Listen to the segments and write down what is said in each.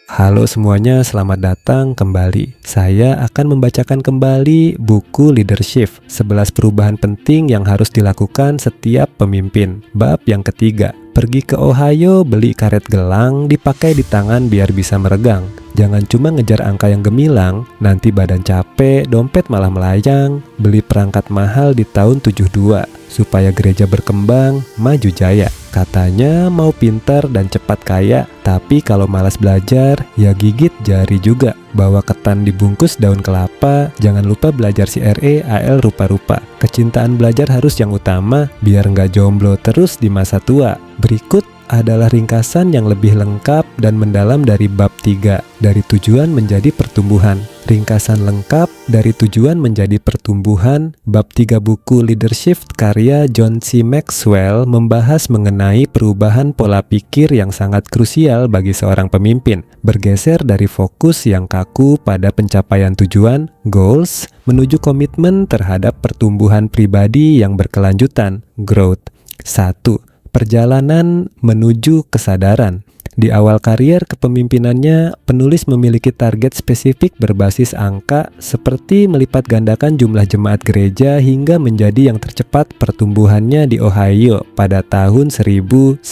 Halo semuanya, selamat datang kembali. Saya akan membacakan kembali buku Leadership, 11 perubahan penting yang harus dilakukan setiap pemimpin. Bab yang ketiga, pergi ke Ohio, beli karet gelang, dipakai di tangan biar bisa meregang. Jangan cuma ngejar angka yang gemilang, nanti badan capek, dompet malah melayang. Beli perangkat mahal di tahun 72, supaya gereja berkembang, maju jaya. Katanya mau pintar dan cepat kaya, tapi kalau malas belajar, ya gigit jari juga. Bawa ketan dibungkus daun kelapa, jangan lupa belajar CRE, AL rupa-rupa. Kecintaan belajar harus yang utama, biar nggak jomblo terus di masa tua. Berikut adalah ringkasan yang lebih lengkap dan mendalam dari bab 3, dari tujuan menjadi pertumbuhan. Ringkasan lengkap dari tujuan menjadi pertumbuhan, bab 3 buku Leadership karya John C. Maxwell membahas mengenai perubahan pola pikir yang sangat krusial bagi seorang pemimpin. Bergeser dari fokus yang kaku pada pencapaian tujuan, goals, menuju komitmen terhadap pertumbuhan pribadi yang berkelanjutan, growth. 1. Perjalanan menuju kesadaran. Di awal karier kepemimpinannya, penulis memiliki target spesifik berbasis angka seperti melipat gandakan jumlah jemaat gereja hingga menjadi yang tercepat pertumbuhannya di Ohio pada tahun 1975.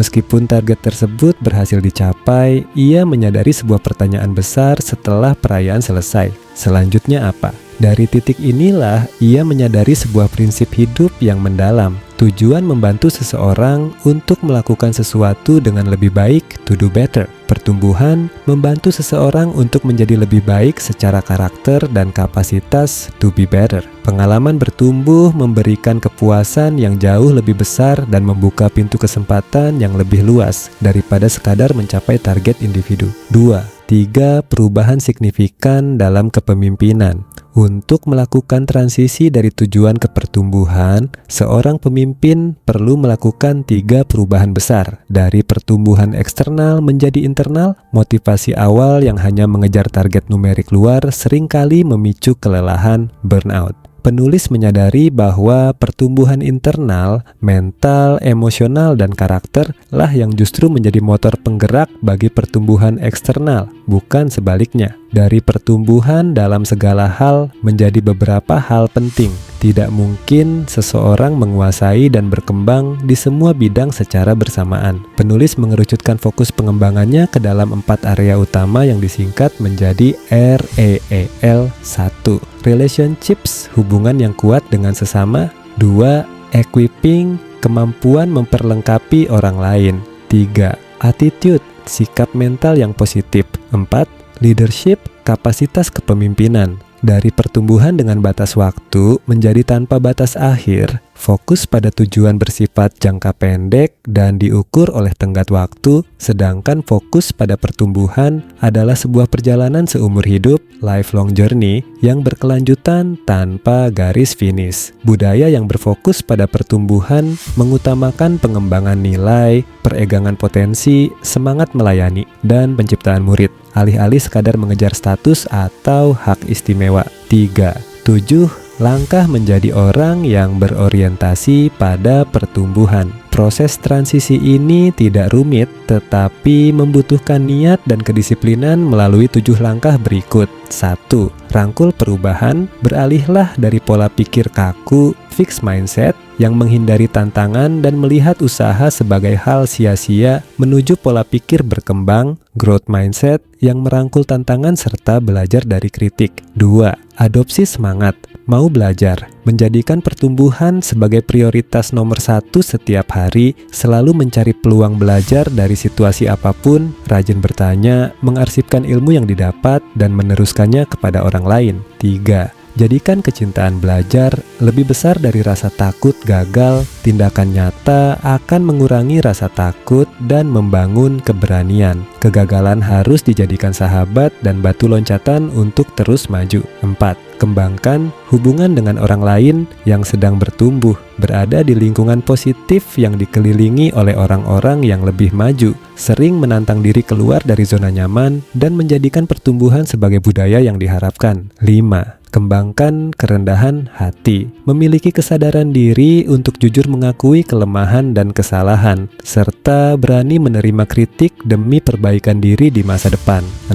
Meskipun target tersebut berhasil dicapai, ia menyadari sebuah pertanyaan besar setelah perayaan selesai. Selanjutnya apa? Dari titik inilah, ia menyadari sebuah prinsip hidup yang mendalam. Tujuan membantu seseorang untuk melakukan sesuatu dengan lebih baik, to do better. Pertumbuhan membantu seseorang untuk menjadi lebih baik secara karakter dan kapasitas, to be better. Pengalaman bertumbuh memberikan kepuasan yang jauh lebih besar dan membuka pintu kesempatan yang lebih luas daripada sekadar mencapai target individu. 2. 3 perubahan signifikan dalam kepemimpinan. Untuk melakukan transisi dari tujuan ke pertumbuhan, seorang pemimpin perlu melakukan 3 perubahan besar. Dari pertumbuhan eksternal menjadi internal, motivasi awal yang hanya mengejar target numerik luar seringkali memicu kelelahan, burnout. Penulis menyadari bahwa pertumbuhan internal, mental, emosional, dan karakter lah yang justru menjadi motor penggerak bagi pertumbuhan eksternal, bukan sebaliknya. Dari pertumbuhan dalam segala hal menjadi beberapa hal penting. Tidak mungkin seseorang menguasai dan berkembang di semua bidang secara bersamaan. Penulis mengerucutkan fokus pengembangannya ke dalam 4 area utama yang disingkat menjadi REEL. 1. Relationships, hubungan yang kuat dengan sesama. 2. Equipping, kemampuan memperlengkapi orang lain. 3. Attitude, sikap mental yang positif. 4. Leadership, kapasitas kepemimpinan. Dari pertumbuhan dengan batas waktu menjadi tanpa batas akhir, fokus pada tujuan bersifat jangka pendek dan diukur oleh tenggat waktu, sedangkan fokus pada pertumbuhan adalah sebuah perjalanan seumur hidup, lifelong journey, yang berkelanjutan tanpa garis finish. Budaya yang berfokus pada pertumbuhan mengutamakan pengembangan nilai, peregangan potensi, semangat melayani, dan penciptaan murid, alih-alih sekadar mengejar status atau hak istimewa. 3. 7. Langkah menjadi orang yang berorientasi pada pertumbuhan. Proses transisi ini tidak rumit, tetapi membutuhkan niat dan kedisiplinan melalui 7 langkah berikut. 1. Rangkul perubahan, beralihlah dari pola pikir kaku, fixed mindset, yang menghindari tantangan dan melihat usaha sebagai hal sia-sia menuju pola pikir berkembang, growth mindset, yang merangkul tantangan serta belajar dari kritik. 2. Adopsi semangat, mau belajar, menjadikan pertumbuhan sebagai prioritas nomor 1 setiap hari, selalu mencari peluang belajar dari situasi apapun, rajin bertanya, mengarsipkan ilmu yang didapat, dan meneruskannya kepada orang lain. 3. Jadikan kecintaan belajar lebih besar dari rasa takut gagal. Tindakan nyata akan mengurangi rasa takut dan membangun keberanian. Kegagalan harus dijadikan sahabat dan batu loncatan untuk terus maju. 4. Kembangkan hubungan dengan orang lain yang sedang bertumbuh. berada di lingkungan positif yang dikelilingi oleh orang-orang yang lebih maju, sering menantang diri keluar dari zona nyaman, dan menjadikan pertumbuhan sebagai budaya yang diharapkan. 5. Kembangkan kerendahan hati. Memiliki kesadaran diri untuk jujur mengakui kelemahan dan kesalahan, serta berani menerima kritik demi perbaikan diri di masa depan. 6.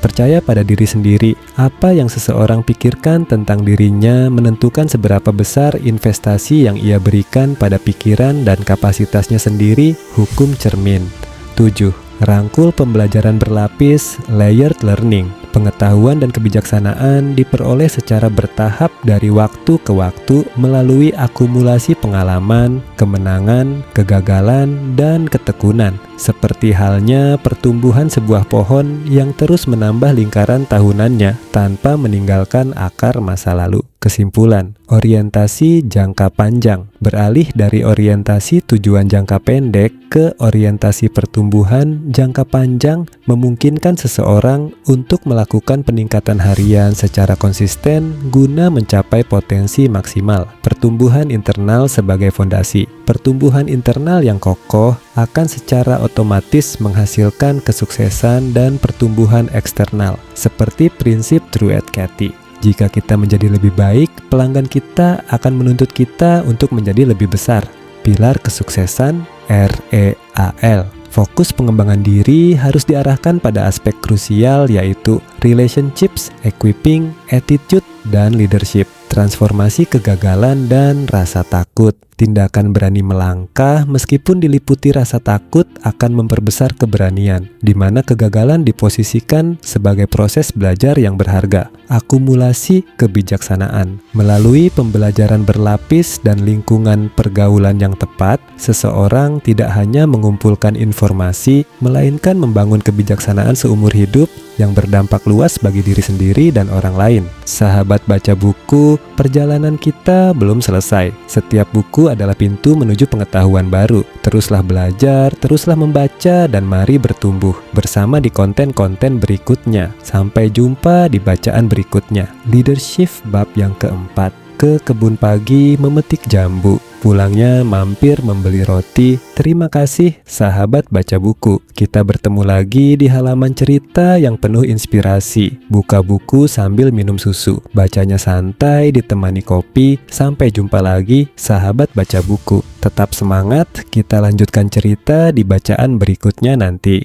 Percaya pada diri sendiri. Apa yang seseorang pikirkan tentang dirinya menentukan seberapa besar investasi yang ia berikan pada pikiran dan kapasitasnya sendiri. Hukum cermin. 7. Rangkul pembelajaran berlapis, layered learning. Pengetahuan dan kebijaksanaan diperoleh secara bertahap dari waktu ke waktu melalui akumulasi pengalaman, kemenangan, kegagalan, dan ketekunan. Seperti halnya pertumbuhan sebuah pohon yang terus menambah lingkaran tahunannya tanpa meninggalkan akar masa lalu. Kesimpulan, orientasi jangka panjang. Beralih dari orientasi tujuan jangka pendek ke orientasi pertumbuhan jangka panjang memungkinkan seseorang untuk melakukan peningkatan harian secara konsisten guna mencapai potensi maksimal. Pertumbuhan internal sebagai fondasi. Pertumbuhan internal yang kokoh akan secara otomatis menghasilkan kesuksesan dan pertumbuhan eksternal, seperti prinsip Truett Cathy. Jika kita menjadi lebih baik, pelanggan kita akan menuntut kita untuk menjadi lebih besar. Pilar kesuksesan REAL. Fokus pengembangan diri harus diarahkan pada aspek krusial yaitu relationships, equipping, attitude, dan leadership. Transformasi kegagalan dan rasa takut. Tindakan berani melangkah meskipun diliputi rasa takut akan memperbesar keberanian, di mana kegagalan diposisikan sebagai proses belajar yang berharga. Akumulasi kebijaksanaan. Melalui pembelajaran berlapis dan lingkungan pergaulan yang tepat, seseorang tidak hanya mengumpulkan informasi, melainkan membangun kebijaksanaan seumur hidup yang berdampak luas bagi diri sendiri dan orang lain. Sahabat baca buku, perjalanan kita belum selesai. Setiap buku adalah pintu menuju pengetahuan baru. Teruslah belajar, teruslah membaca, dan mari bertumbuh bersama di konten-konten berikutnya. Sampai jumpa di bacaan berikutnya. Leadership bab yang keempat. Ke kebun pagi memetik jambu, pulangnya mampir membeli roti. Terima kasih sahabat baca buku. Kita bertemu lagi di halaman cerita yang penuh inspirasi. Buka buku sambil minum susu. Bacanya santai ditemani kopi. Sampai jumpa lagi sahabat baca buku. Tetap semangat, kita lanjutkan cerita di bacaan berikutnya nanti.